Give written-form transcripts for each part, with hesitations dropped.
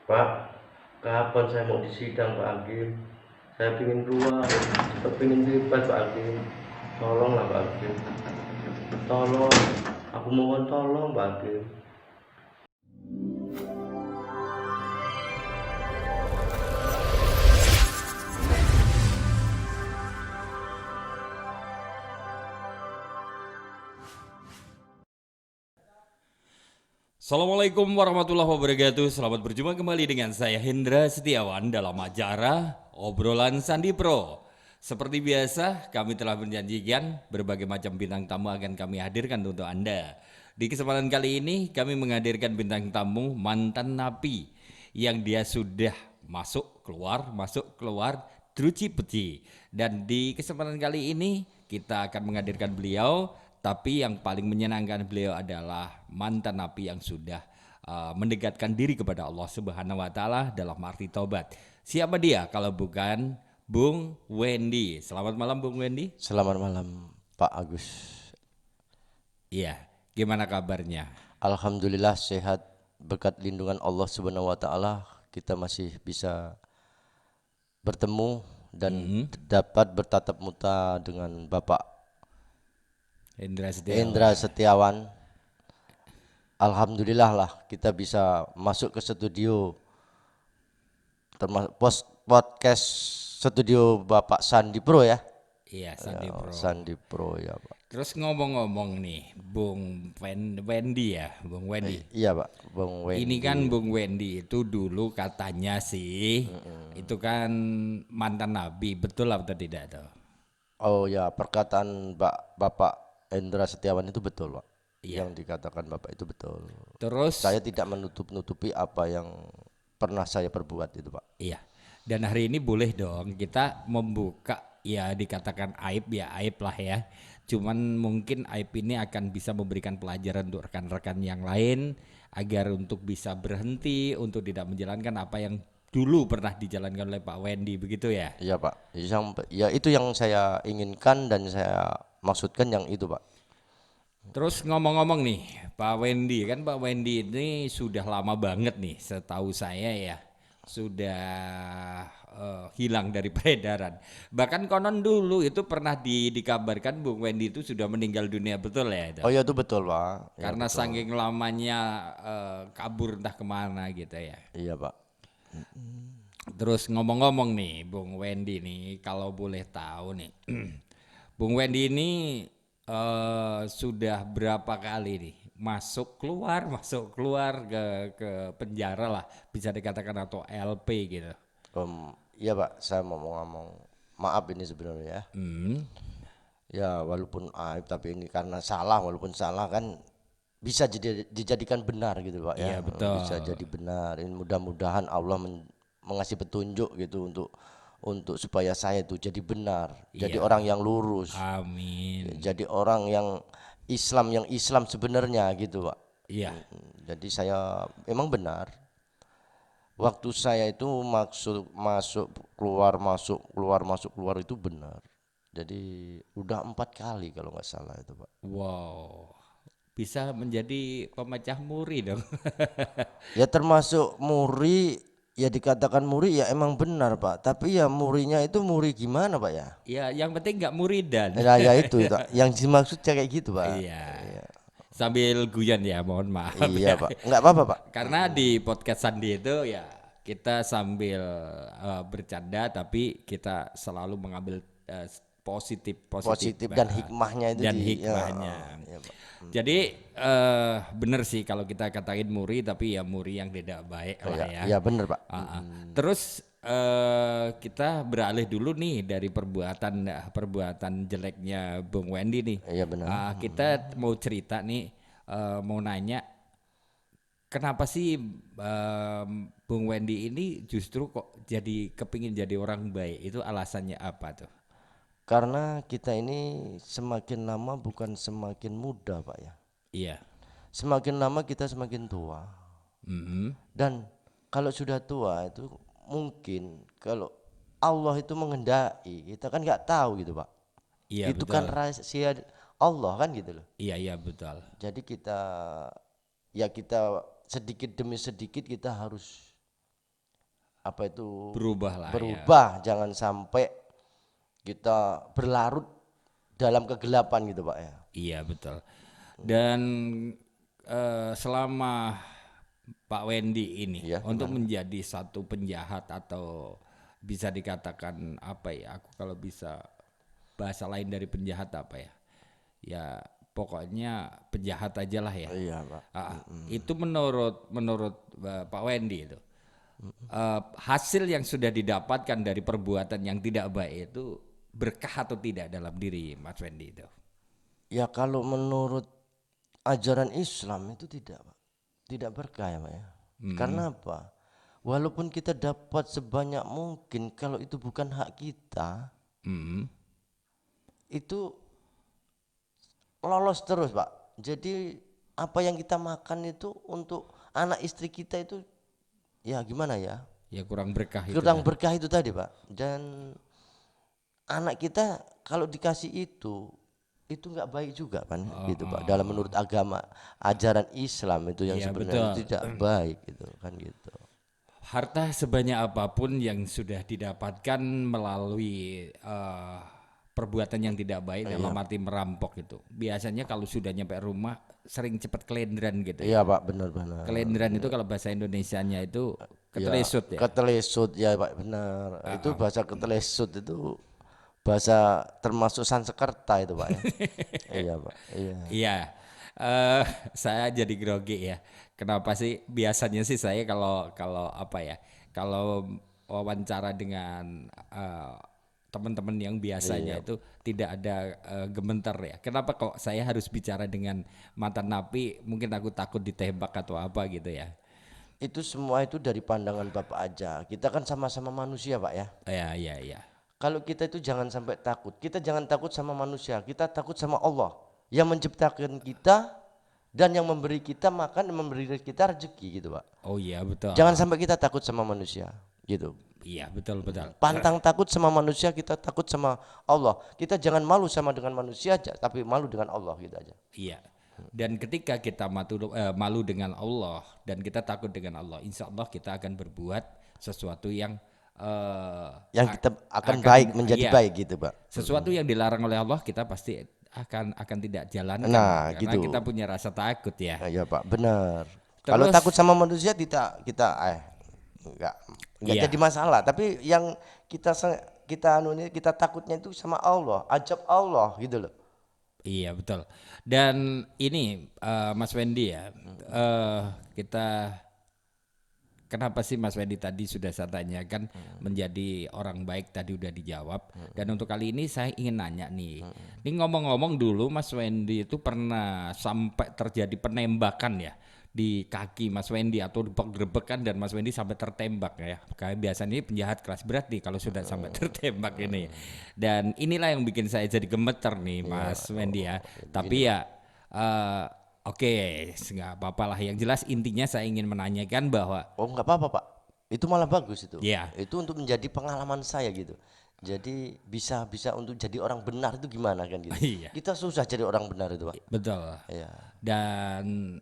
Pak, kapan saya mau disidang Pak Hakim? Saya ingin keluar, cepat ingin bebas Pak Hakim. Tolonglah Pak Hakim, tolong. Aku mohon tolong Pak Hakim. Assalamualaikum warahmatullahi wabarakatuh. Selamat berjumpa kembali dengan saya Hendra Setiawan dalam acara Obrolan Sandi Pro. Seperti biasa, kami telah menjanjikan berbagai macam bintang tamu akan kami hadirkan untuk Anda. Di kesempatan kali ini, kami menghadirkan bintang tamu mantan napi yang dia sudah masuk keluar, druci peci. Dan di kesempatan kali ini, kita akan menghadirkan beliau, tapi yang paling menyenangkan beliau adalah mantan napi yang sudah mendekatkan diri kepada Allah Subhanahu wa taala dalam arti taubat. Siapa dia kalau bukan Bung Wendy. Selamat malam Bung Wendy. Selamat malam Pak Agus. Iya, gimana kabarnya? Alhamdulillah sehat berkat lindungan Allah Subhanahu wa taala kita masih bisa bertemu dan dapat bertatap muka dengan Bapak Hendra Endra Setiawan. Setiawan. Alhamdulillah lah kita bisa masuk ke studio termasuk podcast studio Bapak Sandi Pro ya. Iya, Sandi Pro. Sandi Pro ya Pak. Terus ngomong-ngomong nih, Wendy ya, Bung Wendy. Iya Pak, Bung Ini Wendy. kan Bung Wendy itu dulu katanya sih, itu kan mantan nabi, betul atau tidak tuh? Oh ya, perkataan Bapak Endra Setiawan itu betul, Pak. Iya. Yang dikatakan Bapak itu betul. Terus, Saya tidak menutup-nutupi apa yang pernah saya perbuat itu, Pak. iya. Dan hari ini boleh dong kita membuka ya dikatakan aib ya aib lah ya. Cuman mungkin aib ini akan bisa memberikan pelajaran untuk rekan-rekan yang lain agar untuk bisa berhenti untuk tidak menjalankan apa yang dulu pernah dijalankan oleh Pak Wendy begitu ya. Iya, Pak. Ya itu yang saya inginkan dan saya maksudkan yang itu, Pak. Terus ngomong-ngomong nih, Pak Wendy kan Pak Wendy ini sudah lama banget nih, setahu saya ya, sudah hilang dari peredaran. Bahkan konon dulu itu pernah dikabarkan Bung Wendy itu sudah meninggal dunia betul ya itu. Oh ya itu betul, Pak. Ya Karena betul. saking lamanya kabur entah kemana gitu ya. Iya, Pak. Terus ngomong-ngomong nih, Bung Wendy nih, kalau boleh tahu nih, Bung Wendy ini sudah berapa kali nih masuk keluar ke penjara lah, bisa dikatakan atau LP gitu. Iya, Pak. Saya mau ngomong. Maaf ini sebenarnya ya. Hmm, Ya walaupun aib tapi ini karena salah walaupun salah kan bisa dijadikan benar gitu Pak iya ya. betul. Bisa jadi benar. Ini mudah-mudahan Allah mengasih petunjuk gitu untuk supaya saya itu jadi benar, jadi Iya, orang yang lurus, amin. jadi orang yang Islam sebenarnya gitu Pak. Iya, Jadi saya memang benar. Waktu saya itu maksud masuk keluar itu benar. Jadi udah 4 kali kalau nggak salah itu Pak. wow. Bisa menjadi pemecah muri dong. Ya termasuk muri, ya dikatakan muri ya emang benar Pak. Tapi ya murinya itu muri gimana Pak ya? Ya, yang penting nggak muridan. Nah ya itu yang dimaksud kayak gitu Pak. Iya. Iya, Sambil guyon ya, mohon maaf iya ya. Pak. Nggak apa-apa Pak. Karena di podcast Sandi itu ya kita sambil bercanda tapi kita selalu mengambil positif Positif dan hikmahnya itu dan ya, hikmahnya. ya Pak. Jadi bener sih kalau kita katain muri tapi ya muri yang tidak baik lah Ya, ya. ya benar Pak. Terus kita beralih dulu nih dari perbuatan jeleknya Bung Wendy nih. Iya benar. Kita mau cerita nih, mau nanya, kenapa sih Bung Wendy ini justru kok jadi kepingin jadi orang baik? Itu alasannya apa tuh? Karena kita ini semakin lama bukan semakin muda Pak ya. Iya. Semakin lama kita semakin tua. Mhm. Dan kalau sudah tua itu mungkin kalau Allah itu mengendaki kita kan nggak tahu gitu Pak. Iya Itu kan betul. rahasia Allah kan gitu loh. Iya iya betul. Jadi kita sedikit demi sedikit kita harus apa itu Berubah lah ya. berubah, jangan sampai kita berlarut dalam kegelapan gitu Pak ya. Iya betul. Dan selama Pak Wendy ini Iya, untuk menjadi satu penjahat atau bisa dikatakan apa ya? Aku kalau bisa bahasa lain dari penjahat apa ya? Ya pokoknya penjahat aja lah ya. Iya Pak. Itu menurut Pak Wendy itu hasil yang sudah didapatkan dari perbuatan yang tidak baik itu berkah atau tidak dalam diri Mas Wendy itu? Ya kalau menurut ajaran Islam itu tidak Pak. Tidak berkah ya Pak ya. Karena apa? Walaupun kita dapat sebanyak mungkin, kalau itu bukan hak kita, Hmm. itu lolos terus Pak. Jadi apa yang kita makan itu untuk anak istri kita itu ya gimana ya? Ya kurang berkah itu. Kurang berkah itu tadi Pak. Dan anak kita kalau dikasih itu nggak baik juga kan gitu Pak. Dalam menurut agama ajaran Islam itu yang Iya, sebenarnya betul. tidak baik gitu kan gitu. Harta sebanyak apapun yang sudah didapatkan melalui perbuatan yang tidak baik dalam arti merampok itu. Biasanya kalau sudah nyampe rumah sering cepat kelenderan gitu ya. Iya Pak, benar-benar. Kelenderan itu kalau bahasa Indonesianya itu ketelesut ya. Ketelesut ya Pak, benar. Itu bahasa ketelesut itu bahasa termasuk Sanskerta itu Pak ya. Iya Pak, iya. Iya, saya jadi grogi ya. Kenapa sih? Biasanya sih saya kalau apa ya? Kalau wawancara dengan teman-teman yang biasanya itu tidak ada gemeter ya. Kenapa kok saya harus bicara dengan mantan napi? Mungkin aku takut ditembak atau apa gitu ya. Itu semua itu dari pandangan Bapak aja. Kita kan sama-sama manusia Pak ya. Iya. Kalau kita itu jangan sampai takut. Kita jangan takut sama manusia, kita takut sama Allah yang menciptakan kita dan yang memberi kita makan dan memberi kita rezeki gitu Pak. Oh iya betul. Jangan sampai kita takut sama manusia gitu. Iya betul. Pantang takut sama manusia, kita takut sama Allah. Kita jangan malu sama dengan manusia aja, tapi malu dengan Allah gitu aja. Iya. Dan ketika kita malu dengan Allah dan kita takut dengan Allah, insya Allah kita akan berbuat sesuatu yang Yang kita akan baik, menjadi iya, baik gitu Pak. sesuatu yang dilarang oleh Allah kita pasti akan tidak jalankan Nah, karena gitu. kita punya rasa takut ya. Iya Pak, benar. Kalau Terus- takut sama manusia kita enggak Iya. jadi masalah. Tapi yang kita takutnya itu sama Allah, ajab Allah gitu loh. Iya betul. Dan ini Mas Wendy ya, kita kenapa sih Mas Wendy tadi sudah saya tanyakan menjadi orang baik tadi udah dijawab. Dan untuk kali ini saya ingin nanya nih. Ini ngomong-ngomong dulu Mas Wendy itu pernah sampai terjadi penembakan ya di kaki Mas Wendy atau digerebekan dan Mas Wendy sampai tertembak ya. Kayak biasanya ini penjahat kelas berat nih kalau sudah sampai tertembak ini. Dan inilah yang bikin saya jadi gemeter nih Mas Wendy ya. Tapi ya oke, nggak apa-apa lah. Yang jelas intinya saya ingin menanyakan bahwa Oh enggak apa-apa Pak. Itu malah bagus itu. Iya. Itu untuk menjadi pengalaman saya gitu. Jadi bisa untuk jadi orang benar itu gimana kan gitu. Iya. Kita susah jadi orang benar itu Pak. betul. Iya. Dan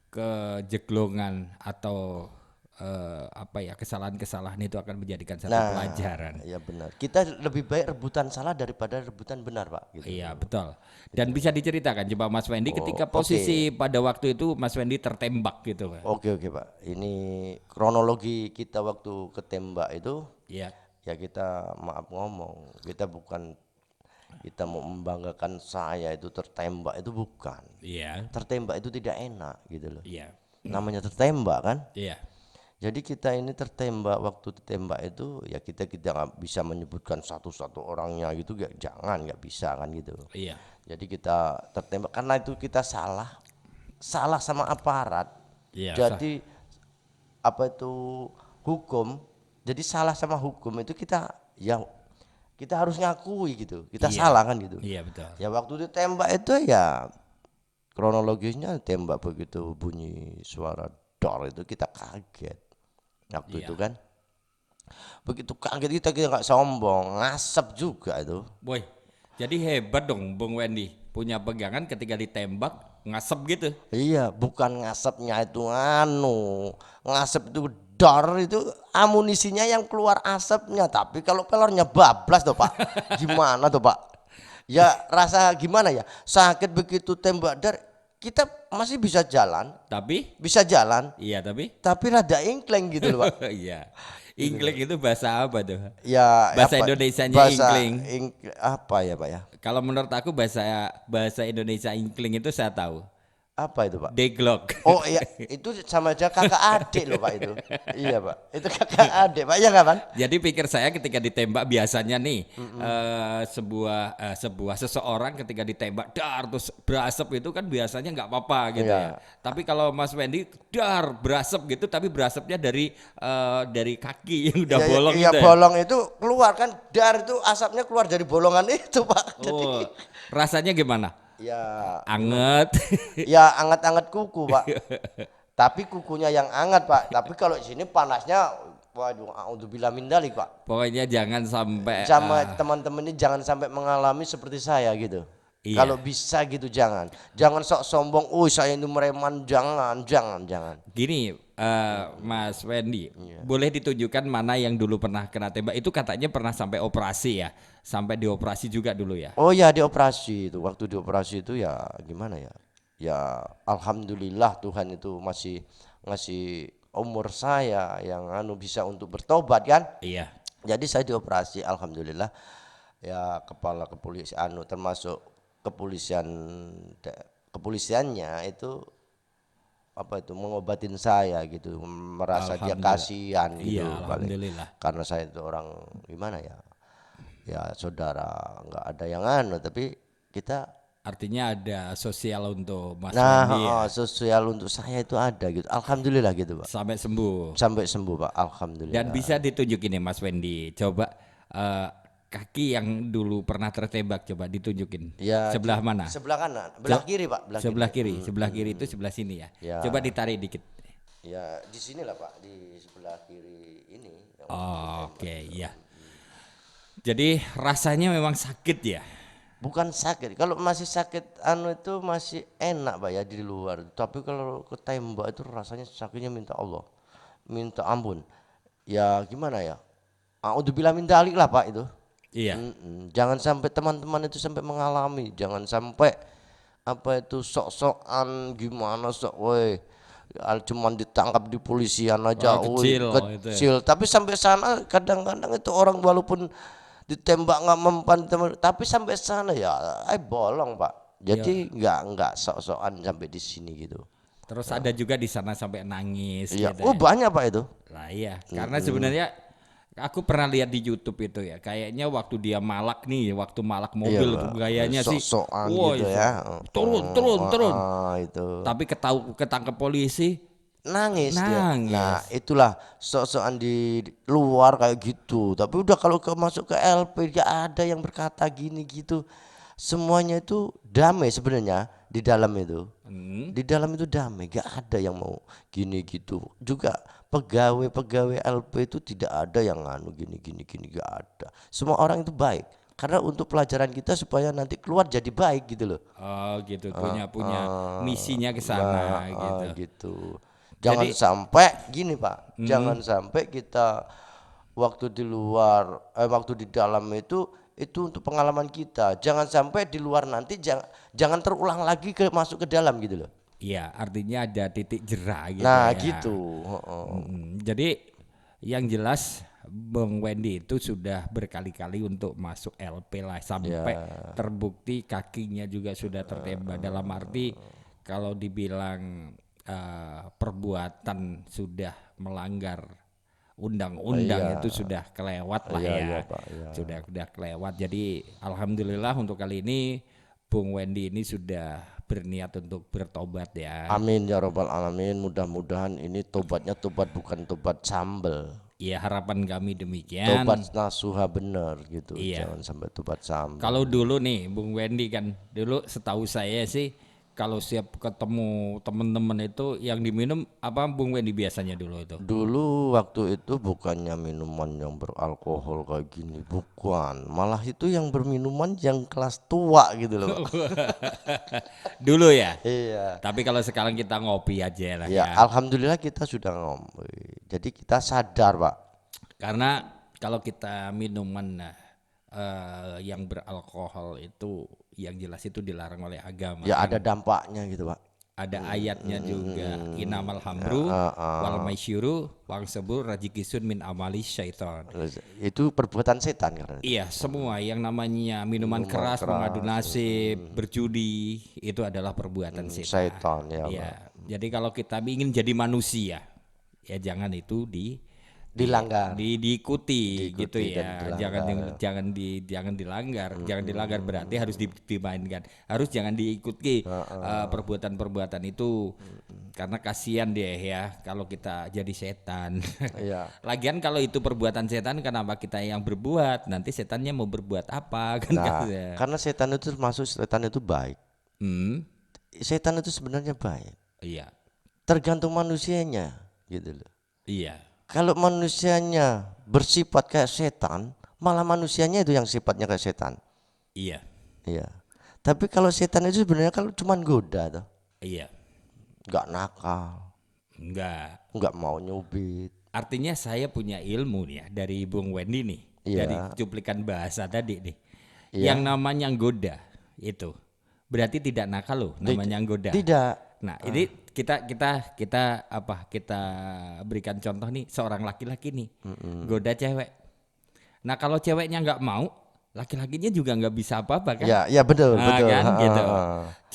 kejeglongan atau apa ya kesalahan-kesalahan itu akan menjadikan satu pelajaran. Iya benar. Kita lebih baik rebutan salah daripada rebutan benar Pak. Gitu. Iya betul. Dan bisa diceritakan coba Mas Wendy ketika posisi pada waktu itu Mas Wendy tertembak gitu Pak. Oke Pak. Ini kronologi kita waktu ketembak itu Iya. ya kita maaf ngomong, kita mau membanggakan saya itu tertembak itu bukan. Iya. Tertembak itu tidak enak gitu loh. Iya. Namanya tertembak kan. Iya. Jadi kita ini tertembak, waktu tertembak itu ya kita nggak bisa menyebutkan satu-satu orangnya gitu, nggak bisa kan gitu. Iya. Jadi kita tertembak karena itu kita salah sama aparat. Iya. Jadi apa itu hukum, jadi salah sama hukum itu kita harus ngakui gitu, kita salah kan gitu. Iya betul. Ya waktu ditembak itu ya kronologisnya tembak begitu bunyi suara dor itu kita kaget waktu itu kan. Begitu kaget kita nggak sombong, ngasep juga itu. Boy, jadi hebat dong Bung Wendy punya pegangan ketika ditembak ngasep gitu. Iya, bukan ngasepnya itu ngasep itu dor itu amunisinya yang keluar asapnya, tapi kalau pelornya bablas tuh Pak, gimana tuh Pak? Ya rasa gimana ya? Sakit begitu tembak dar, kita masih Tapi bisa jalan, iya tapi tapi rada ingkleng gitu loh Pak. iya. Ingkling itu bahasa apa tuh? Ya Bahasa apa? Indonesianya Bahasa ingkling. apa ya Pak ya? Kalau menurut aku bahasa bahasa Indonesia ingkling itu saya tahu. Apa itu Pak? Deglok. Oh iya, itu sama aja kakak adik loh Pak itu. Iya Pak, itu kakak adik Pak, ya nggak Pak? Jadi pikir saya ketika ditembak biasanya nih sebuah seseorang ketika ditembak dar terus berasap itu kan biasanya nggak apa-apa gitu Iya. ya. Tapi kalau Mas Wendy dar berasap gitu tapi berasapnya dari kaki yang udah Iya, bolong iya, gitu ya. bolong itu keluar kan, dar itu asapnya keluar dari bolongan itu Pak. Jadi Oh, rasanya gimana? ya, Anget. ya anget-anget kuku Pak. Tapi kukunya yang anget Pak. Tapi kalau di sini panasnya, waduh, auzubillah min dzalik Pak. Pokoknya jangan sampai Sama teman-teman ini jangan sampai mengalami seperti saya gitu. Iya. Kalau bisa gitu jangan sok sombong. Saya ini mereman, jangan. Gini, Mas Wendy, Iya. boleh ditunjukkan mana yang dulu pernah kena tembak? Itu katanya pernah sampai operasi ya, sampai dioperasi juga dulu ya. Oh ya dioperasi itu, waktu dioperasi itu ya gimana ya? Ya alhamdulillah Tuhan itu masih ngasih umur saya yang bisa untuk bertobat kan. Iya. Jadi saya dioperasi alhamdulillah ya, kepala kepolisian termasuk kepolisiannya itu apa itu mengobatin saya gitu, merasa dia Alhamdulillah. kasihan gitu Iya, paling. alhamdulillah. Karena saya itu orang gimana ya? Ya saudara nggak ada yang tapi kita Artinya ada sosial untuk Mas nah Wendy ya, sosial untuk saya itu ada gitu. Alhamdulillah gitu Pak. sampai sembuh. Sampai sembuh Pak. Alhamdulillah. Dan bisa ditunjukin nih Mas Wendy, coba kaki yang dulu pernah tertembak coba ditunjukin. Ya, Sebelah mana? Sebelah kanan, belah kiri Pak, Sebelah kiri. Sebelah kiri itu sebelah sini ya. Ya. Coba ditarik dikit. Ya di sinilah Pak, di sebelah kiri ini. Oh, oke, iya. Jadi rasanya memang sakit ya. Bukan sakit, kalau masih sakit itu masih enak Pak ya di luar. Tapi kalau ketembak itu rasanya sakitnya minta Allah, minta ampun. Ya gimana ya? Auzubillah min dzalik lah Pak itu. Iya. Jangan sampai teman-teman itu sampai mengalami, jangan sampai apa itu sok-sokan gimana woi cuman ditangkap di polisian aja, Oh, woi, kecil itu ya. kecil. Tapi sampai sana kadang-kadang itu orang walaupun ditembak nggak mempan, tapi sampai sana ya, bolong Pak. Jadi nggak sok-sokan sampai di sini gitu. Terus ada juga di sana sampai nangis Iya, gitu oh ya. banyak Pak itu. Lah iya, karena sebenarnya aku pernah lihat di YouTube itu ya, kayaknya waktu dia malak nih, waktu malak mobil Iya, tuh Pak. gayanya sih, Sok-sokan wah, gitu itu, ya. turun. Itu. Tapi ketangkep polisi, Nangis dia. Nangis. Nah itulah sok-sokan di luar kayak gitu. Tapi udah kalau masuk ke LP dia ada yang berkata gini gitu. Semuanya itu damai sebenarnya di dalam itu. Di dalam itu damai, gak ada yang mau gini gitu. Juga pegawai-pegawai LP itu tidak ada yang gini gak ada. Semua orang itu baik. Karena untuk pelajaran kita supaya nanti keluar jadi baik gitu loh. oh gitu, punya misinya ke sana gitu. Gitu. Jangan sampai gini Pak, jangan sampai kita waktu di luar, waktu di dalam itu untuk pengalaman kita. Jangan sampai di luar nanti jangan terulang lagi masuk ke dalam gitu loh. Iya, artinya ada titik jerah gitu Nah ya. gitu. Jadi yang jelas Bang Wendy itu sudah berkali-kali untuk masuk LP lah sampai terbukti kakinya juga sudah tertembak. Dalam arti kalau dibilang perbuatan sudah melanggar undang-undang itu sudah kelewat lah ya. Iya, Pak, iya. Sudah kelewat. Jadi alhamdulillah untuk kali ini Bung Wendy ini sudah berniat untuk bertobat ya. Amin ya robbal alamin. Mudah-mudahan ini tobatnya tobat bukan tobat sambel. Ya harapan kami demikian. Tobat nasuha bener gitu. Iya. Jangan sampai tobat sambel. Kalau dulu nih Bung Wendy kan dulu setahu saya sih kalau siap ketemu teman-teman itu yang diminum apa Bung Wendy biasanya dulu itu? Dulu waktu itu bukannya minuman yang beralkohol kayak gini, bukan. Malah itu yang berminuman yang kelas tua gitu loh. Dulu ya. Iya. Tapi kalau sekarang kita ngopi aja lah Ya, ya. alhamdulillah kita sudah ngopi. Jadi kita sadar Pak. Karena kalau kita minuman yang beralkohol itu yang jelas itu dilarang oleh agama. Ya ada dampaknya gitu Pak. Ada ayatnya juga, inamal hamru wal maisyuru wal sabur rajikisun min amali syaiton. Itu perbuatan setan karena. Iya, semua yang namanya minuman keras, mengadu nasib, berjudi itu adalah perbuatan setan. Setan ya Pak. Iya. Jadi kalau kita ingin jadi manusia, ya jangan itu Dilanggar. diikuti gitu dan ya. dilanggar. Jangan dilanggar. Jangan dilanggar berarti harus dimainkan. Harus jangan diikuti perbuatan-perbuatan itu. Karena kasihan deh ya kalau kita jadi setan. Iya. Lagian kalau itu perbuatan setan, kenapa kita yang berbuat? Nanti setannya mau berbuat apa kan? Nah, karena setan itu termasuk setan itu baik. Setan itu sebenarnya baik. Iya. Tergantung manusianya gitu loh. Iya. Kalau manusianya bersifat kayak setan, malah manusianya itu yang sifatnya kayak setan. Iya. Iya. Tapi kalau setan itu sebenarnya kalau cuman goda tuh. Iya. Nggak nakal, Enggak. mau nyubit. Artinya saya punya ilmu nih ya dari Bung Wendy nih. Iya. Dari cuplikan bahasa tadi nih. Iya. Yang namanya goda itu berarti tidak nakal loh namanya goda. Tidak. Nah, ini kita berikan contoh nih seorang laki-laki nih goda cewek. Nah, kalau ceweknya nggak mau, laki-lakinya juga nggak bisa apa-apa kan? Ya betul, betul. Kan gitu.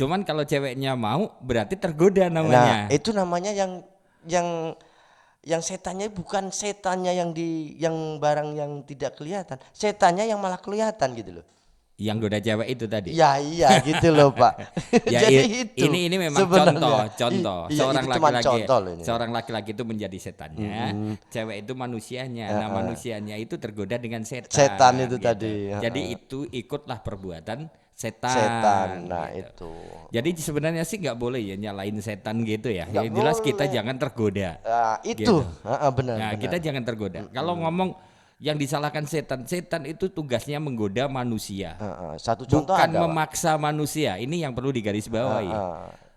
Cuman kalau ceweknya mau berarti tergoda namanya. Nah, itu namanya yang setannya bukan setannya yang barang yang tidak kelihatan. Setannya yang malah kelihatan gitu loh. Yang goda cewek itu tadi. Ya iya gitu loh Pak. Ya, Jadi itu ini memang sebenarnya. contoh. Iya, Seorang laki-laki itu menjadi setannya, cewek itu manusianya. Nah, manusianya itu tergoda dengan setan. Setan itu gitu. tadi. Jadi itu ikutlah perbuatan setan. Setan. Nah, gitu. itu. Jadi sebenarnya sih nggak boleh ya nyalain setan gitu ya. Nggak Yang jelas kita boleh. jangan tergoda. Itu. Gitu. Benar. Nah, kita jangan tergoda. Kalau ngomong yang disalahkan setan itu tugasnya menggoda manusia. Satu contoh Bukan ada, Pak. memaksa manusia. Ini yang perlu digarisbawahi.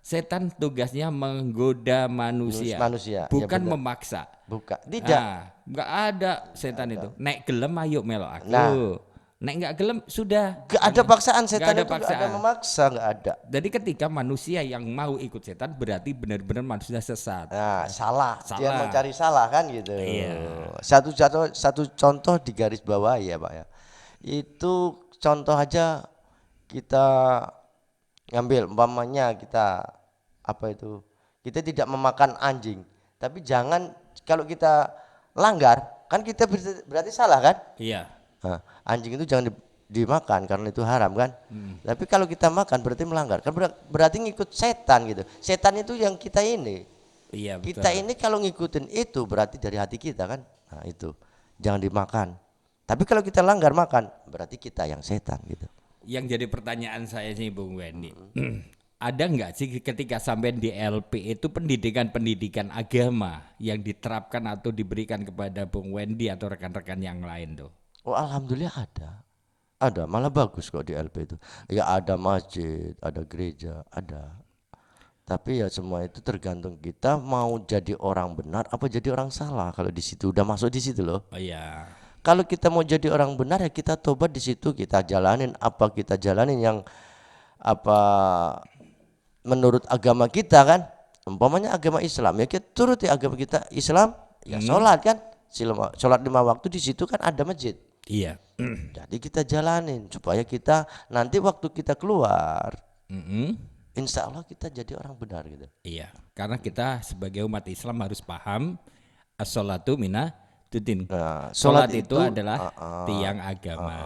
Setan tugasnya menggoda manusia. Manusia, ya Bukan benar. memaksa. Bukan. Tidak. Nah, nggak ada setan itu. Nek gelem ayo melok aku. Nah. Nek nggak gelem sudah. Gak ada paksaan Nggak setan ada itu. Gak ada paksaan. memaksa, gak ada. Jadi ketika manusia yang mau ikut setan berarti benar-benar manusia sesat. Nah, salah. Dia Salah. mau cari salah kan gitu. Iya. Satu contoh di garis bawah ya Pak ya. Itu contoh aja kita ngambil umpamanya kita kita tidak memakan anjing. Tapi jangan kalau kita langgar kan kita berarti salah kan? Iya. Nah, anjing itu jangan dimakan karena itu haram kan. Tapi kalau kita makan berarti melanggar. Kan berarti ngikut setan gitu. Setan itu yang kita ini. Iya, betul. Kita ini kalau ngikutin itu berarti dari hati kita kan. Nah, itu. Jangan dimakan. Tapi kalau kita langgar makan berarti kita yang setan gitu. Yang jadi pertanyaan saya sih Bung Wendy. Ada nggak sih ketika sampai di LP itu pendidikan agama yang diterapkan atau diberikan kepada Bung Wendy atau rekan-rekan yang lain tuh? Oh alhamdulillah ada malah bagus kok di LP itu ya ada masjid ada gereja ada tapi ya semua itu tergantung kita mau jadi orang benar apa jadi orang salah kalau di situ udah masuk di situ loh. Oh iya. Kalau kita mau jadi orang benar ya kita tobat di situ kita jalanin yang apa menurut agama kita kan umpamanya agama Islam ya kita turuti agama kita Islam ya sholat kan sholat 5 waktu di situ kan ada masjid. Iya. Jadi kita jalanin supaya kita nanti waktu kita keluar, insya Allah kita jadi orang benar gitu. Iya, karena kita sebagai umat Islam harus paham as-sholatu minatuddin. Nah, Sholat itu adalah tiang agama.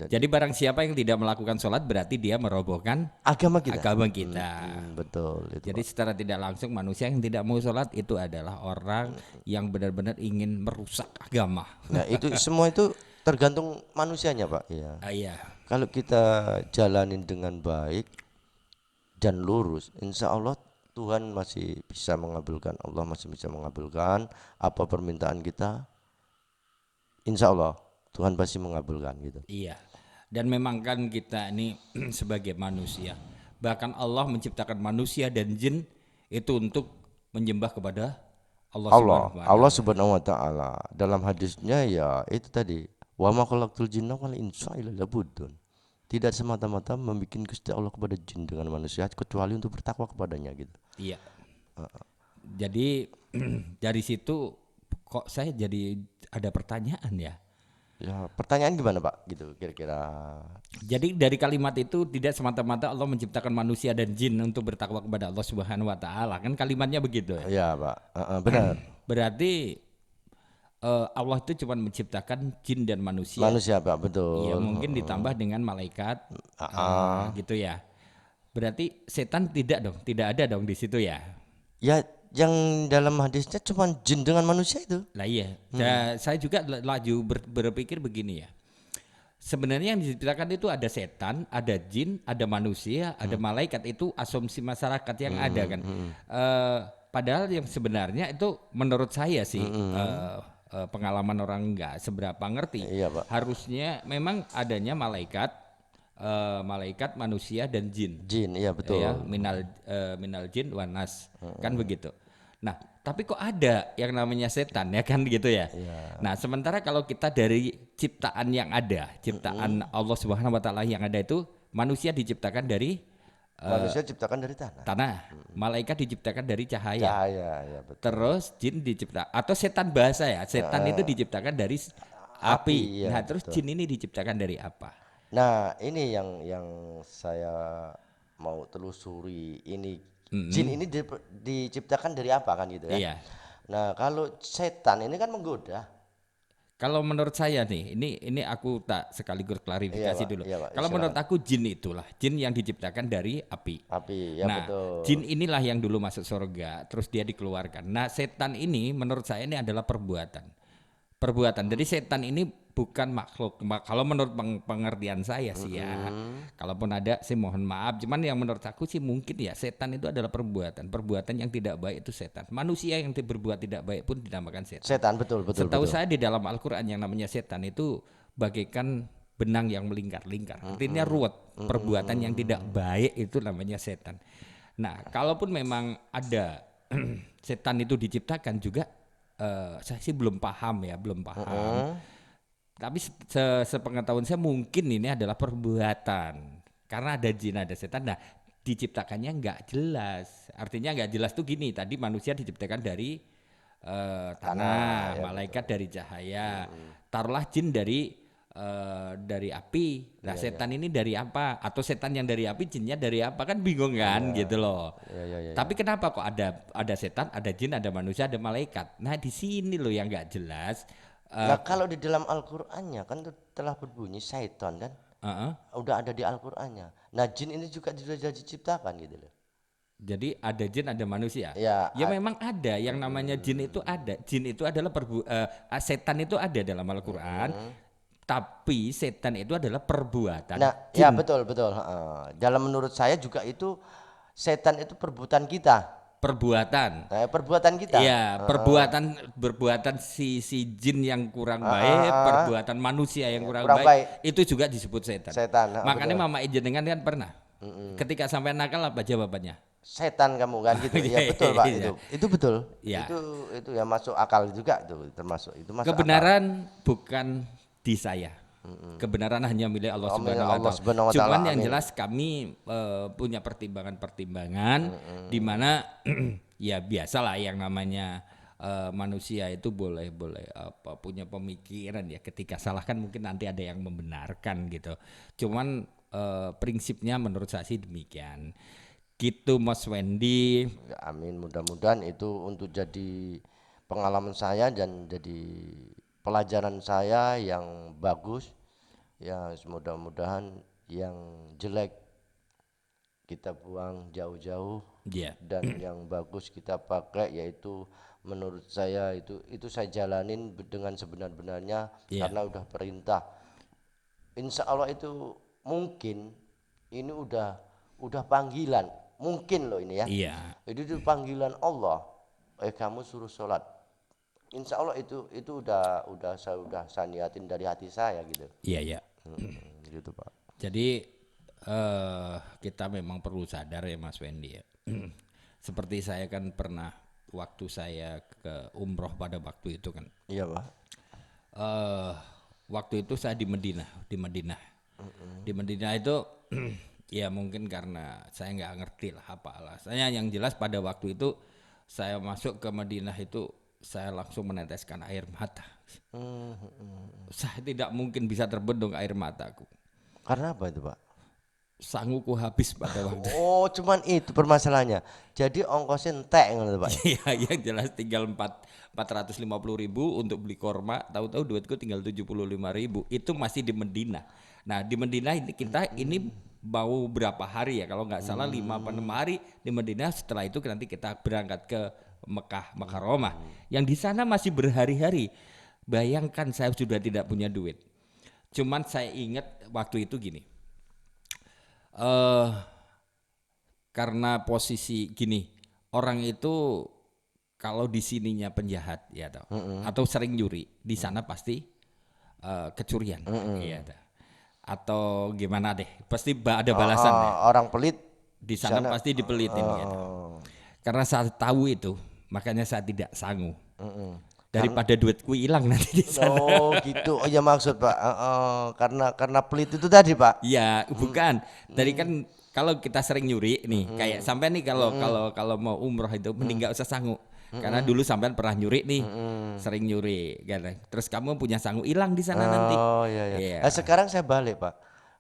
jadi Jadi barang siapa yang tidak melakukan sholat berarti dia merobohkan agama kita. Betul. Betul. Itu, Jadi secara tidak langsung manusia yang tidak mau sholat itu adalah orang yang benar-benar ingin merusak agama. nah itu semua itu tergantung manusianya Pak. Iya. Iya. Kalau kita jalanin dengan baik dan lurus, insya Allah Tuhan masih bisa mengabulkan. Allah masih bisa mengabulkan apa permintaan kita. Insya Allah Tuhan pasti mengabulkan gitu. Iya. Dan memang kan kita ini sebagai manusia, bahkan Allah menciptakan manusia dan jin itu untuk menyembah kepada Allah Allah, Subhanahu wa Allah taala. Subhanahu wa taala dalam hadisnya ya itu tadi, wa ma khalaqtul jinna wal insa illa liya'budun. Tidak semata-mata membuat Gusti Allah kepada jin dengan manusia kecuali untuk bertakwa kepadanya gitu. Iya. Jadi dari situ kok saya jadi ada pertanyaan ya. Ya, pertanyaan gimana Pak gitu kira-kira? Jadi dari kalimat itu tidak semata-mata Allah menciptakan manusia dan jin untuk bertakwa kepada Allah Subhanahu wa taala. Kan kalimatnya begitu ya. Ya Pak, benar. Berarti Allah itu cuma menciptakan jin dan manusia. Manusia Pak, Iya, betul. mungkin ditambah dengan malaikat Ah, gitu ya. Berarti setan tidak dong, tidak ada dong di situ ya. ya yang dalam hadisnya cuma jin dengan manusia itu. Lah iya, saya juga laju berpikir begini ya. Sebenarnya yang diciptakan itu ada setan, ada jin, ada manusia, ada malaikat. Itu asumsi masyarakat yang ada kan. Padahal yang sebenarnya itu menurut saya sih pengalaman orang nggak seberapa ngerti. Iya Pak. Harusnya memang adanya malaikat, malaikat, manusia dan jin. Jin, iya betul. Ya, minal jin wan nas kan begitu. Nah, tapi kok ada yang namanya setan ya kan gitu ya. Nah, sementara kalau kita dari ciptaan yang ada, ciptaan Allah Subhanahu wa taala yang ada itu manusia diciptakan dari Manusia ciptakan dari tanah. tanah, malaikat diciptakan dari cahaya. Cahaya, ya betul. Terus jin diciptakan atau setan bahasa ya, setan itu diciptakan dari api. iya, Nah, terus jin ini diciptakan dari apa? Nah, ini yang saya mau telusuri ini. Jin ini diciptakan dari apa kan gitu ya? Iya. Nah, kalau setan ini kan menggoda. Kalau menurut saya nih, ini aku tak sekaligus klarifikasi Pak, dulu. iya, Pak, Kalau silakan. menurut aku jin itulah, jin yang diciptakan dari api. Api, ya Nah, betul. jin inilah yang dulu masuk surga, terus dia dikeluarkan. Nah, setan ini menurut saya ini adalah perbuatan. Perbuatan. Jadi setan ini bukan makhluk. Kalau menurut pengertian saya sih ya. Kalaupun ada sih mohon maaf. Cuman yang menurut aku sih mungkin ya setan itu adalah perbuatan. Perbuatan yang tidak baik itu setan. Manusia yang berbuat tidak baik pun dinamakan setan. Setan, betul, betul, Setahu betul. saya di dalam Al-Quran yang namanya setan itu bagaikan benang yang melingkar-lingkar. Artinya ruwet. Perbuatan yang tidak baik itu namanya setan. Nah, kalaupun memang ada setan itu diciptakan juga, saya sih belum paham ya, belum paham. Tapi sepengetahuan saya mungkin ini adalah perbuatan. Karena ada jin, ada setan. Nah, diciptakannya nggak jelas. Artinya nggak jelas tuh gini. Tadi manusia diciptakan dari tanah, ya malaikat dari cahaya. Taruhlah jin dari api. Nah, setan ini dari apa? Atau setan yang dari api, jinnya dari apa? Kan bingung kan gitu loh. Tapi kenapa kok ada setan, ada jin, ada manusia, ada malaikat? Nah, di sini loh yang nggak jelas. Nah, kalau di dalam Al-Qur'annya kan telah berbunyi syaitan kan? Udah ada di Al-Qur'annya. Nah, jin ini juga sudah diciptakan gitu loh. Jadi ada jin, ada manusia. Ya, Ya memang ada yang namanya jin itu ada. Jin itu adalah setan itu ada dalam Al-Qur'an. Tapi setan itu adalah perbuatan. nah, jin. ya betul, betul. Dalam menurut saya juga itu setan itu perbuatan kita. Perbuatan. Perbuatan kita. Iya, perbuatan si jin yang kurang baik, perbuatan manusia yang kurang kurang baik, itu juga disebut setan. Setan, Makanya betul. Mama Ijenengan kan pernah. Ketika sampai nakal apa jawabannya? Setan kamu kan gitu. Ya betul Pak Iya. itu betul. Iya. Itu ya masuk akal juga tuh termasuk itu masuk Kebenaran bukan di saya. Kebenaran hanya milik Allah Milik Subhanahu Allah wa Subhanahu wa taala. Cuman Ta'ala, yang amin. jelas kami punya pertimbangan-pertimbangan di mana ya biasalah yang namanya manusia itu boleh punya pemikiran ya, ketika salah kan mungkin nanti ada yang membenarkan gitu. Cuman prinsipnya menurut saya sih demikian. Gitu Mas Wendy. Ya, amin, mudah-mudahan itu untuk jadi pengalaman saya dan jadi pelajaran saya yang bagus. Ya mudah-mudahan yang jelek kita buang jauh-jauh Iya. dan yang bagus kita pakai, yaitu menurut saya itu saya jalanin dengan sebenar-benarnya karena udah perintah. Insya Allah itu mungkin ini udah panggilan, mungkin loh ini ya. Iya. Itu panggilan Allah. Kamu suruh sholat. Insya Allah itu udah saya niatin dari hati saya gitu. Iya, iya. Gitu Pak. Jadi kita memang perlu sadar ya Mas Wendy ya. Seperti saya kan pernah waktu saya ke umroh pada waktu itu kan. Iya Pak. Waktu itu saya di Madinah, di Madinah itu ya mungkin karena saya nggak ngerti lah apa alasannya. Yang jelas pada waktu itu saya masuk ke Madinah itu saya langsung meneteskan air mata. Saya tidak mungkin bisa terbendung air mataku. Karena apa itu Pak? Sanguku habis pada waktu. Oh, cuman itu permasalahannya. Jadi ongkosnya entek ngono Pak. Iya, yang jelas tinggal 450.000 untuk beli korma, tahu-tahu duitku tinggal 75.000. Itu masih di Madinah. Nah, di Madinah ini kita ini mau berapa hari ya? Kalau nggak salah 5 atau 6 hari di Madinah. Setelah itu nanti kita berangkat ke Mekah, Makaromah. Yang di sana masih berhari-hari. Bayangkan saya sudah tidak punya duit. Cuman saya ingat waktu itu gini. Karena posisi gini, orang itu kalau di sininya penjahat ya toh, atau sering nyuri, di sana pasti kecurian, iya toh. Atau gimana deh, pasti ada balasan ya. Orang pelit Di sana pasti dipelitin gitu. Karena saya tahu itu, makanya saya tidak sanggup. Daripada duitku hilang nanti di sana. Oh gitu, oh ya maksud Pak, karena pelit itu tadi Pak. Iya, bukan. Tadi kan kalau kita sering nyuri nih, kayak sampai nih kalau mau umroh itu mending nggak usah sangu. Karena dulu sampean pernah nyuri nih, sering nyuri, kan. Terus kamu punya sangu hilang di sana nanti. Oh iya. Iya. Nah, sekarang saya balik Pak.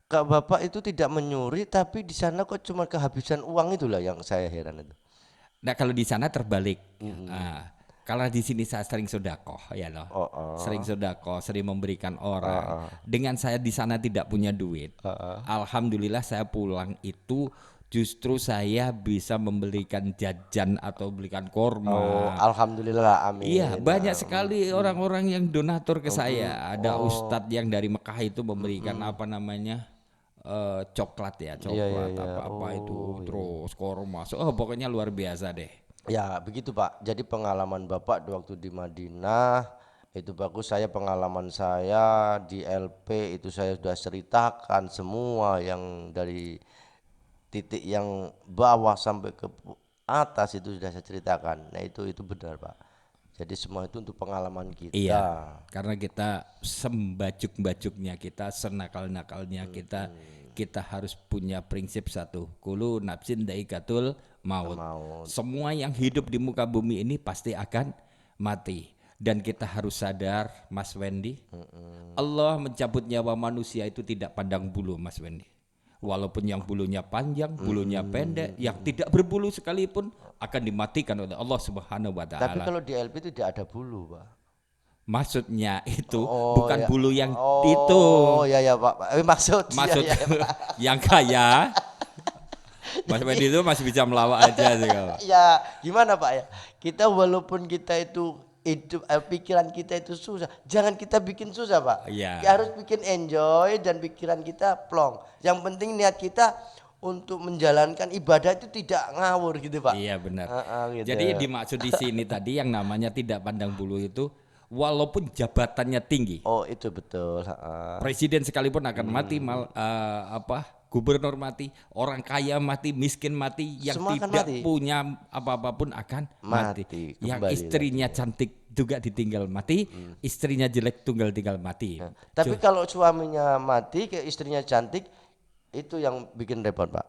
Kak Bapak itu tidak menyuri tapi di sana kok cuma kehabisan uang, itulah yang saya heran itu. Nah kalau di sana terbalik. Kalau di sini saya sering sodakoh ya loh, sering sodakoh, sering memberikan orang. Dengan saya di sana tidak punya duit, alhamdulillah saya pulang itu justru saya bisa membelikan jajan atau belikan korma. Alhamdulillah, amin. Iya, banyak sekali orang-orang yang donatur ke saya. Ada ustadz yang dari Mekah itu memberikan apa namanya coklat ya, coklat apa itu, terus korma. Pokoknya luar biasa deh. Ya begitu Pak. Jadi pengalaman Bapak waktu di Madinah itu bagus. Saya pengalaman saya di LP itu saya sudah ceritakan semua, yang dari titik yang bawah sampai ke atas itu sudah saya ceritakan. Nah itu benar Pak. Jadi semua itu untuk pengalaman kita. Iya, karena kita sembajuk-bajuknya kita, senakal-nakalnya kita harus punya prinsip satu. Kulu nafsin daikatul maut. Semua yang hidup di muka bumi ini pasti akan mati. Dan kita harus sadar, Mas Wendy, Allah mencabut nyawa manusia itu tidak pandang bulu, Mas Wendy. Walaupun yang bulunya panjang, bulunya pendek, yang tidak berbulu sekalipun akan dimatikan oleh Allah Subhanahu wa taala. Tapi kalau di LP itu tidak ada bulu, Pak. Maksudnya itu bukan bulu yang itu. Oh ya Pak. Maksud ya, yang kaya. Mas Wendy itu masih bisa melawak aja sih kalau. Ya, gimana Pak ya? Kita walaupun kita itu pikiran kita itu susah, jangan kita bikin susah Pak. Iya. Kita harus bikin enjoy dan pikiran kita plong. Yang penting niat kita untuk menjalankan ibadah itu tidak ngawur gitu Pak. Iya benar. Gitu. Jadi dimaksud di sini tadi yang namanya tidak pandang bulu itu, walaupun jabatannya tinggi. Oh itu betul. Presiden sekalipun akan mati, gubernur mati, orang kaya mati, miskin mati, yang semua tidak punya apa-apa pun akan mati. Yang istrinya cantik juga ditinggal mati, istrinya jelek tinggal mati. Tapi kalau suaminya mati, ke istrinya cantik, itu yang bikin repot Pak.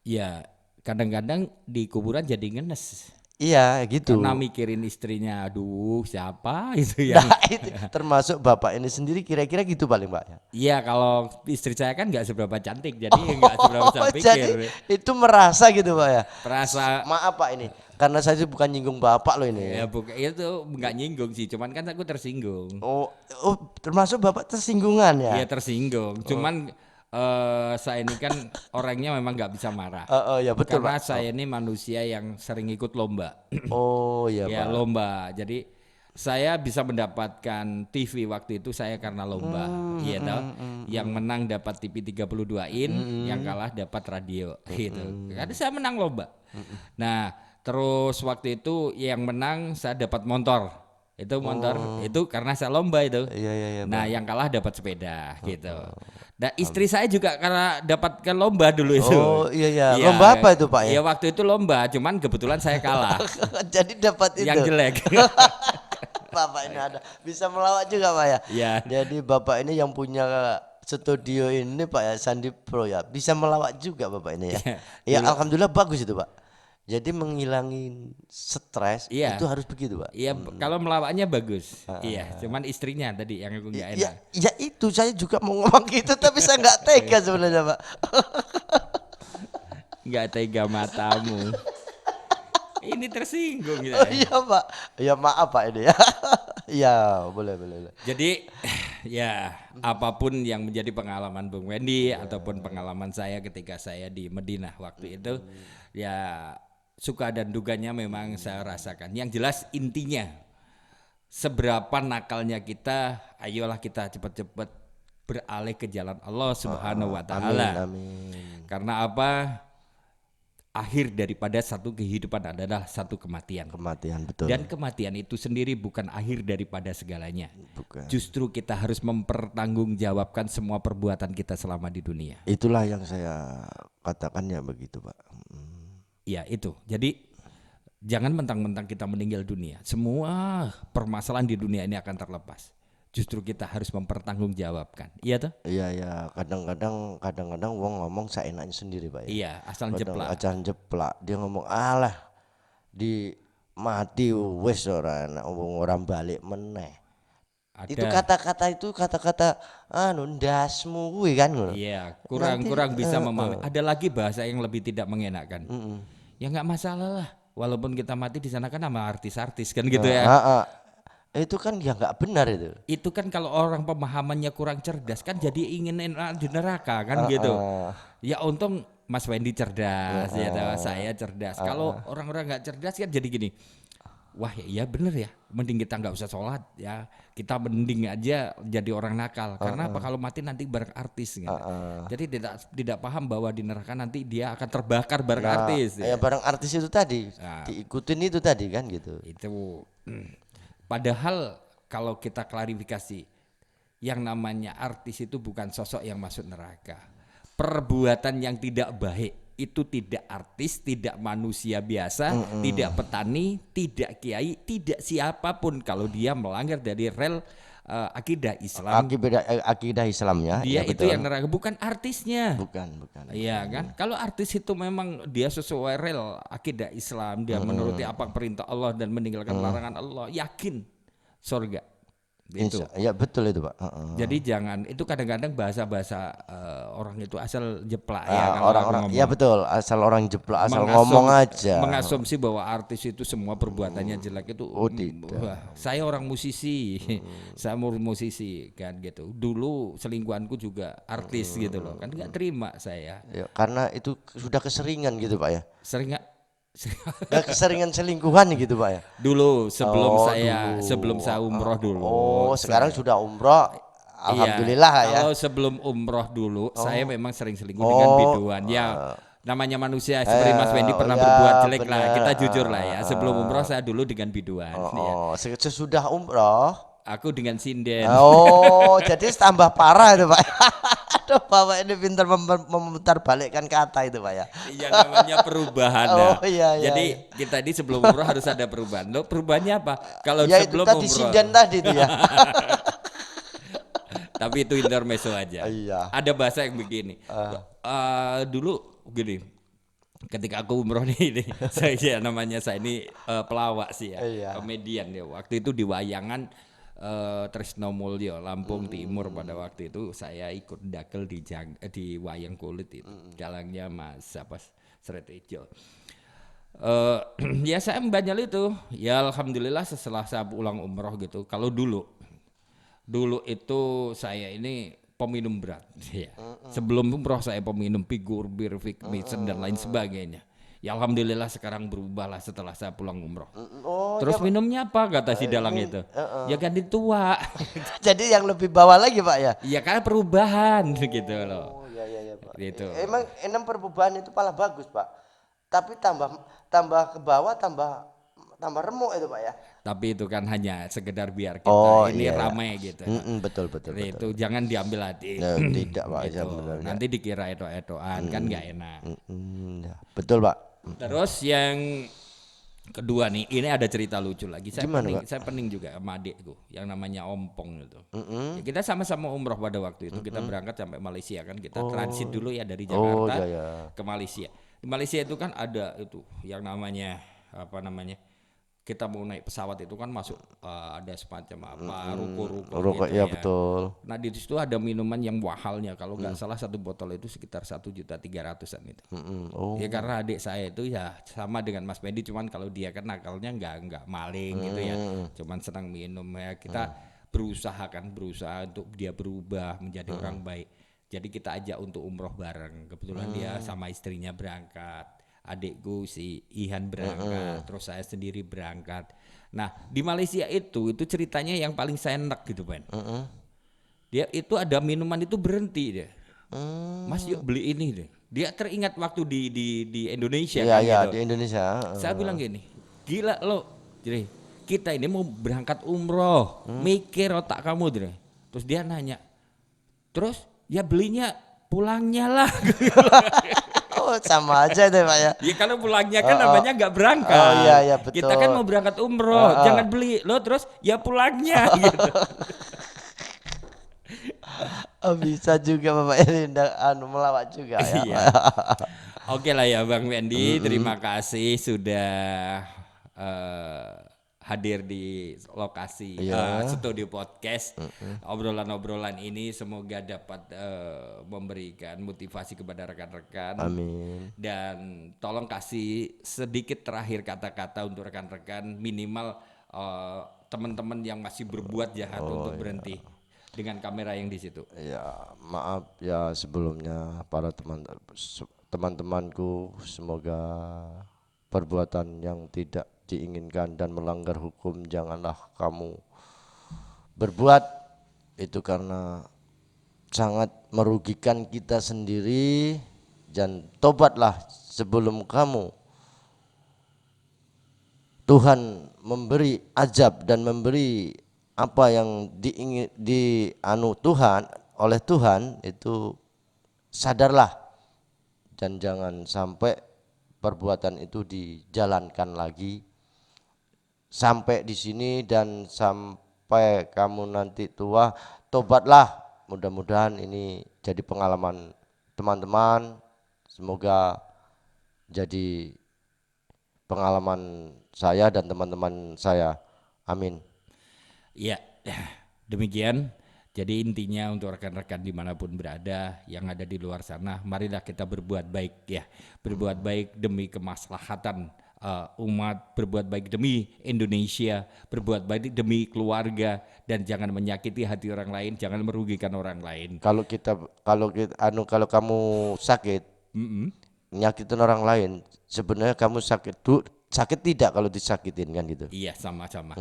Ya kadang-kadang di kuburan jadi ngenes. Iya gitu. Karena mikirin istrinya, aduh siapa itu yang. Nah, itu termasuk Bapak ini sendiri kira-kira gitu paling Pak ya. Iya kalau istri saya kan nggak seberapa cantik, jadi nggak seberapa saya pikir. Jadi itu merasa gitu Pak ya. Merasa. Maaf Pak ini, karena saya bukan nyinggung Bapak loh ini. Ya bukan itu nggak nyinggung sih, cuman kan aku tersinggung. Oh termasuk Bapak tersinggungan ya. Iya tersinggung, cuman saya ini kan orangnya memang nggak bisa marah. Ya betul karena Pak. saya ini manusia yang sering ikut lomba. Oh iya ya, Pak. Lomba. Jadi saya bisa mendapatkan TV waktu itu saya karena lomba. Iya toh. Yang menang dapat TV 32 in, yang kalah dapat radio gitu. Karena saya menang lomba. Nah, terus waktu itu yang menang saya dapat motor. Itu motor itu karena saya lomba itu. Iya iya iya. Nah, yang kalah dapat sepeda gitu. Nah, istri saya juga karena dapatkan lomba dulu itu. Oh iya iya. Lomba apa itu Pak ya? Iya, waktu itu lomba, cuman kebetulan saya kalah. Jadi dapat itu. Yang jelek. Bapak ini ada bisa melawak juga Pak ya. Iya. Jadi Bapak ini yang punya studio ini Pak ya Sandi Pro ya. Bisa melawak juga Bapak ini ya. Ya alhamdulillah bagus itu Pak. Jadi menghilangin stres Iya. itu harus begitu Pak. Iya, kalau melawaknya bagus. Iya, cuman istrinya tadi yang aku nggak Ya, enak. ya itu saya juga mau ngomong gitu tapi saya nggak tega sebenarnya Pak. Nggak tega matamu. Ini tersinggung gitu. Oh, iya Pak. Ya maaf Pak ini ya. Iya boleh boleh. Jadi ya apapun yang menjadi pengalaman Bung Wendy ataupun pengalaman saya ketika saya di Madinah waktu itu ya suka dan duganya memang saya rasakan. Yang jelas intinya seberapa nakalnya kita, ayolah kita cepat-cepat beralih ke jalan Allah Subhanahu wa taala. Amin. Karena apa? Akhir daripada satu kehidupan adalah satu kematian. Kematian betul. Dan kematian itu sendiri bukan akhir daripada segalanya. Bukan. Justru kita harus mempertanggungjawabkan semua perbuatan kita selama di dunia. Itulah yang saya katakan ya begitu Pak. Ya itu. Jadi jangan mentang-mentang kita meninggal dunia. Semua permasalahan di dunia ini akan terlepas. Justru kita harus mempertanggungjawabkan. Iya toh? Iya ya kadang-kadang wong ngomong seenaknya sendiri Pak ya. Iya, asal jeplak. Acan jeplak dia ngomong alah di mati wis ora enak wong orang balik meneh. Ada. Itu kata-kata anu ndasmu kuwi kan ngono. Iya, kurang bisa memahami. Ada lagi bahasa yang lebih tidak mengenakan. Ya nggak masalah lah. Walaupun kita mati di sana kan sama artis-artis kan gitu ya. Itu kan ya nggak benar itu. Itu kan kalau orang pemahamannya kurang cerdas kan jadi ingin enak di neraka kan gitu. Ya untung Mas Wendy cerdas, ya tahu, saya cerdas. Kalau orang-orang nggak cerdas kan jadi gini. Wah ya bener ya, mending kita nggak usah sholat ya. Kita mending aja jadi orang nakal. Karena apa kalau mati nanti bareng artis gitu. Jadi tidak paham bahwa di neraka nanti dia akan terbakar bareng artis. Ya bareng artis itu tadi, diikutin itu tadi kan gitu. Itu. Padahal kalau kita klarifikasi, yang namanya artis itu bukan sosok yang masuk neraka. Perbuatan yang tidak baik itu tidak artis, tidak manusia biasa, tidak petani, tidak kiai, tidak siapapun kalau dia melanggar dari rel akidah Islam. Akidah Islamnya. Dia ya itu betul. yang neraka, bukan artisnya. Bukan. Iya kan? Kalau artis itu memang dia sesuai rel akidah Islam, dia menuruti apa perintah Allah dan meninggalkan larangan Allah, yakin surga. Itu. Ya betul itu Pak. Jadi jangan itu kadang-kadang bahasa-bahasa orang itu asal jeplak ya kalau Orang-orang aku ya ngomong. betul, asal orang jeplak asal ngomong aja. Mengasumsi bahwa artis itu semua perbuatannya jelek itu. Tidak. Wah, saya orang musisi, saya musisi kan gitu. Dulu selingkuhanku juga artis gitu loh, kan nggak terima saya. Ya, karena itu sudah keseringan gitu Pak ya. Sering nggak? Keseringan selingkuhan gitu Pak ya. Dulu sebelum Oh, sebelum saya umroh dulu. Oh, sekarang sudah umroh. Alhamdulillah Iya, ya. kalau sebelum umroh dulu, saya memang sering selingkuh dengan biduan. Ya, namanya manusia seperti Mas Wendy pernah ya, berbuat jelek lah. benar. Kita jujur lah ya. Sebelum umroh saya dulu dengan biduan. Ya. Sesudah umroh. Aku dengan sinden. Oh, jadi tambah parah itu Pak. Aduh, Bapak ini pintar memutar balikkan kata itu Pak ya. Yang namanya perubahan. Oh, iya. Jadi kita di sebelum umroh harus ada perubahan. Loh, perubahannya apa? Kalau Ya itu sebelum tadi umroh. sinden tadi itu ya. Tapi itu intermezzo aja. Iya. Ada bahasa yang begini. Dulu gini. Ketika aku umroh nih, saya namanya saya ini pelawak sih ya, Iya. komedian ya. Waktu itu di Wayangan Tresno Mulyo, Lampung Timur pada waktu itu saya ikut dakel di wayang kulit itu, dalangnya Mas Sretejo. Ya saya membanyal itu. Ya alhamdulillah setelah saya pulang umroh gitu. Kalau dulu itu saya ini peminum berat ya. Sebelum umroh saya peminum figur, bir, mixen dan lain sebagainya. Ya alhamdulillah sekarang berubahlah setelah saya pulang umroh. Terus minumnya apa kata si dalang itu? Ya ganti tua. Jadi yang lebih bawah lagi Pak ya. Ya karena perubahan gitu loh. Oh iya Pak. Gitu. Emang perubahan itu malah bagus Pak. Tapi tambah ke bawah tambah tambah remuk itu Pak ya. Tapi itu kan hanya sekedar biar kita Oh, ini iya. ramai gitu. Betul. Itu jangan diambil hati. Ya, tidak Pak Gitu. sebenarnya. Nanti dikira edo-edoan kan nggak enak. Ya, betul Pak. Terus yang kedua nih, ini ada cerita lucu lagi. Gimana, Pak? Saya pening juga sama adikku yang namanya Ompong itu. Ya, kita sama-sama umroh pada waktu itu. Kita berangkat sampai Malaysia kan. Kita transit dulu ya dari Oh, Jakarta ya. ke Malaysia. Di Malaysia itu kan ada itu yang namanya apa namanya? Kita mau naik pesawat itu kan masuk ada semacam apa ruko-ruko Rokok gitu ya ya. betul. Nah di situ ada minuman yang wahalnya kalau nggak salah satu botol itu sekitar 1.300.000-an itu. Oh. Ya karena adik saya itu ya sama dengan Mas Mendi, cuman kalau dia kan nakalnya nggak maling gitu ya, cuman senang minum ya. Kita berusaha untuk dia berubah menjadi orang baik. Jadi kita ajak untuk umroh bareng. Kebetulan dia sama istrinya berangkat, adikku si Ihan berangkat, terus saya sendiri berangkat. Nah di Malaysia itu ceritanya yang paling saya enak gitu Ben. Dia itu ada minuman itu berhenti dia. Mas yuk beli ini deh. Dia teringat waktu di Indonesia Iya kan iya gitu. di Indonesia. Saya bilang gini, gila lo, jadi kita ini mau berangkat umroh, mikir otak kamu deh. Terus dia nanya, terus ya belinya pulangnya lah. Oh sama aja deh Pak ya. Ya kalau pulangnya kan namanya nggak berangkat. Oh, iya, betul. Kita kan mau berangkat umroh, jangan beli lo terus ya pulangnya gitu. Oh, bisa juga Bapak ini melawat juga ya. Iya. Oke lah ya Bang Wendy, terima kasih sudah hadir di lokasi studio podcast. Obrolan-obrolan ini semoga dapat memberikan motivasi kepada rekan-rekan. Amin. Dan tolong kasih sedikit terakhir kata-kata untuk rekan-rekan, minimal teman-teman yang masih berbuat jahat untuk berhenti dengan kamera yang di situ. Ya maaf ya sebelumnya para teman-temanku, semoga perbuatan yang tidak diinginkan dan melanggar hukum janganlah kamu berbuat itu, karena sangat merugikan kita sendiri. Dan tobatlah sebelum kamu Tuhan memberi azab dan memberi apa yang Tuhan oleh Tuhan itu, sadarlah dan jangan sampai perbuatan itu dijalankan lagi sampai di sini. Dan sampai kamu nanti tua, tobatlah. Mudah-mudahan ini jadi pengalaman teman-teman, semoga jadi pengalaman saya dan teman-teman saya. Amin. Ya, demikian. Jadi intinya untuk rekan-rekan dimanapun berada yang ada di luar sana, marilah kita berbuat baik ya, berbuat baik demi kemaslahatan umat, berbuat baik demi Indonesia, berbuat baik demi keluarga, dan jangan menyakiti hati orang lain, jangan merugikan orang lain. Kalau kamu sakit, nyakitin orang lain, sebenarnya kamu sakit tidak kalau disakitin kan gitu. Iya sama-sama.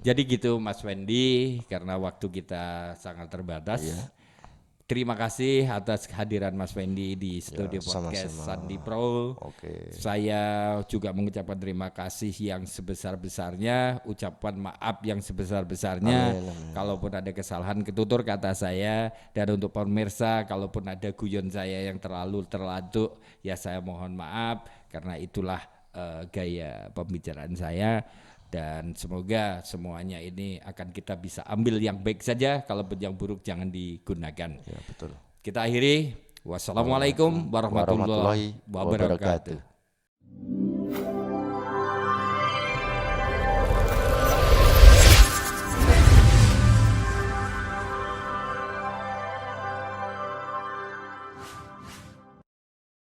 Jadi gitu Mas Wendy, karena waktu kita sangat terbatas. Terima kasih atas kehadiran Mas Wendy di studio podcast Sandi Pro. Saya juga mengucapkan terima kasih yang sebesar-besarnya, ucapan maaf yang sebesar-besarnya. Kalaupun ada kesalahan ketutur kata saya, dan untuk pemirsa kalaupun ada guyon saya yang terlalu terladuk, ya saya mohon maaf, karena itulah gaya pembicaraan saya. Dan semoga semuanya ini akan kita bisa ambil yang baik saja, kalaupun yang buruk jangan digunakan. Ya betul. Kita akhiri. Wassalamualaikum warahmatullahi wabarakatuh.